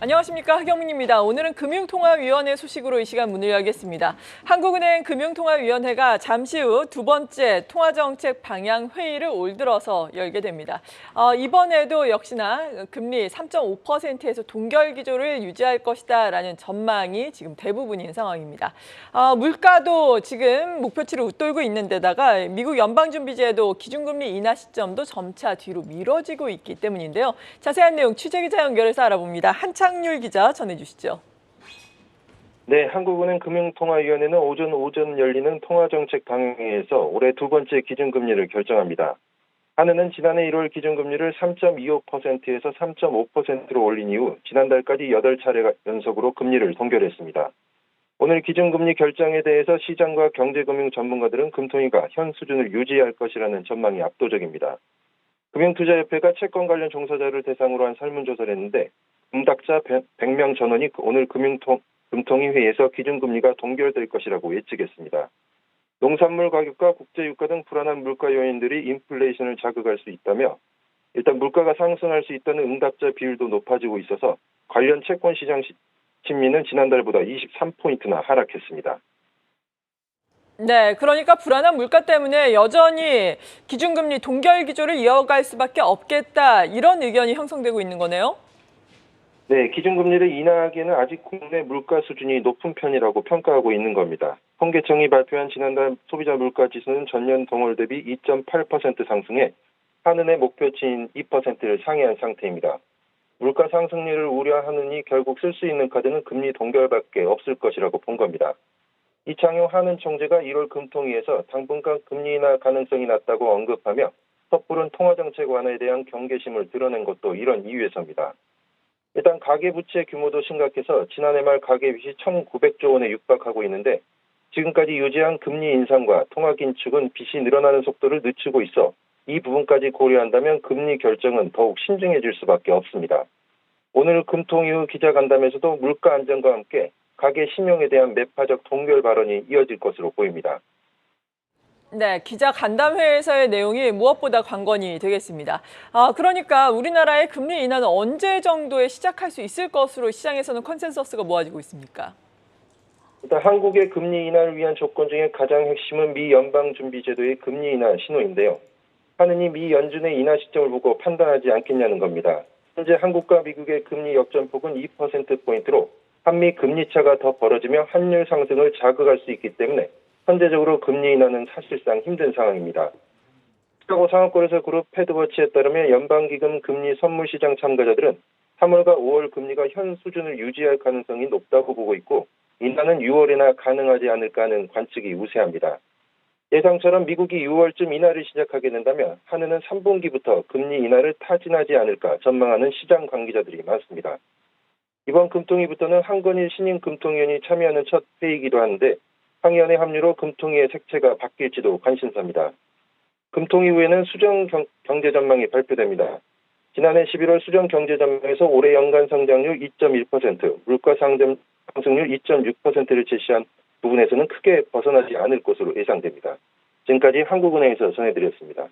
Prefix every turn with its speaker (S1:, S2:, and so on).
S1: 안녕하십니까, 하경민입니다. 오늘은 금융통화위원회 소식으로 이 시간 문을 열겠습니다. 한국은행 금융통화위원회가 잠시 후 두 번째 통화정책 방향 회의를 올 들어서 열게 됩니다. 이번에도 역시나 금리 3.5%에서 동결 기조를 유지할 것이다라는 전망이 지금 대부분인 상황입니다. 물가도 지금 목표치를 웃돌고 있는 데다가 미국 연방준비제도 기준금리 인하 시점도 점차 뒤로 미뤄지고 있기 때문인데요. 자세한 내용 취재기자 연결해서 알아봅니다. 한창률 기자 전해주시죠.
S2: 네, 한국은행 금융통화위원회는 오전 열리는 통화정책 방향회의에서 올해 두 번째 기준금리를 결정합니다. 한은은 지난해 1월 기준금리를 3.25%에서 3.5%로 올린 이후 지난달까지 8차례 연속으로 금리를 동결했습니다. 오늘 기준금리 결정에 대해서 시장과 경제금융 전문가들은 금통위가 현 수준을 유지할 것이라는 전망이 압도적입니다. 금융투자협회가 채권 관련 종사자를 대상으로 한 설문조사를 했는데 응답자 100명 전원이 오늘 금통위 회의에서 기준금리가 동결될 것이라고 예측했습니다. 농산물 가격과 국제유가 등 불안한 물가 요인들이 인플레이션을 자극할 수 있다며 일단 물가가 상승할 수 있다는 응답자 비율도 높아지고 있어서 관련 채권 시장 심리는 지난달보다 23포인트나 하락했습니다.
S1: 네, 그러니까 불안한 물가 때문에 여전히 기준금리 동결 기조를 이어갈 수밖에 없겠다, 이런 의견이 형성되고 있는 거네요.
S2: 네, 기준금리를 인하하기에는 아직 국내 물가 수준이 높은 편이라고 평가하고 있는 겁니다. 통계청이 발표한 지난달 소비자 물가 지수는 전년 동월 대비 2.8% 상승해 한은의 목표치인 2%를 상회한 상태입니다. 물가 상승률을 우려하느니 결국 쓸 수 있는 카드는 금리 동결밖에 없을 것이라고 본 겁니다. 이창용 한은 총재가 1월 금통위에서 당분간 금리 인하 가능성이 낮다고 언급하며 섣부른 통화정책 완화에 대한 경계심을 드러낸 것도 이런 이유에서입니다. 일단 가계부채 규모도 심각해서 지난해 말 가계빚이 1,900조 원에 육박하고 있는데 지금까지 유지한 금리 인상과 통화 긴축은 빚이 늘어나는 속도를 늦추고 있어 이 부분까지 고려한다면 금리 결정은 더욱 신중해질 수밖에 없습니다. 오늘 금통 이후 기자간담회에서도 물가 안정과 함께 가계 신용에 대한 매파적 동결 발언이 이어질 것으로 보입니다.
S1: 네, 기자 간담회에서의 내용이 무엇보다 관건이 되겠습니다. 그러니까 우리나라의 금리 인하는 언제 정도에 시작할 수 있을 것으로 시장에서는 컨센서스가 모아지고 있습니까?
S2: 일단 한국의 금리 인하를 위한 조건 중에 가장 핵심은 미 연방준비제도의 금리 인하 신호인데요. 하느니 미 연준의 인하 시점을 보고 판단하지 않겠냐는 겁니다. 현재 한국과 미국의 금리 역전폭은 2%포인트로 한미 금리 차가 더 벌어지며 환율 상승을 자극할 수 있기 때문에 현재적으로 금리 인하는 사실상 힘든 상황입니다. 시카고 상하권에서 그룹 패드워치에 따르면 연방기금 금리 선물시장 참가자들은 3월과 5월 금리가 현 수준을 유지할 가능성이 높다고 보고 있고 인하는 6월에나 가능하지 않을까 하는 관측이 우세합니다. 예상처럼 미국이 6월쯤 인하를 시작하게 된다면 한은은 3분기부터 금리 인하를 타진하지 않을까 전망하는 시장 관계자들이 많습니다. 이번 금통위부터는 한건일 신임 금통위원이 참여하는 첫 회의이기도 한데 상위원회 합류로 금통위의 색채가 바뀔지도 관심사입니다. 금통위 후에는 수정 경제 전망이 발표됩니다. 지난해 11월 수정 경제 전망에서 올해 연간 성장률 2.1%, 물가 상승률 2.6%를 제시한 부분에서는 크게 벗어나지 않을 것으로 예상됩니다. 지금까지 한국은행에서 전해드렸습니다.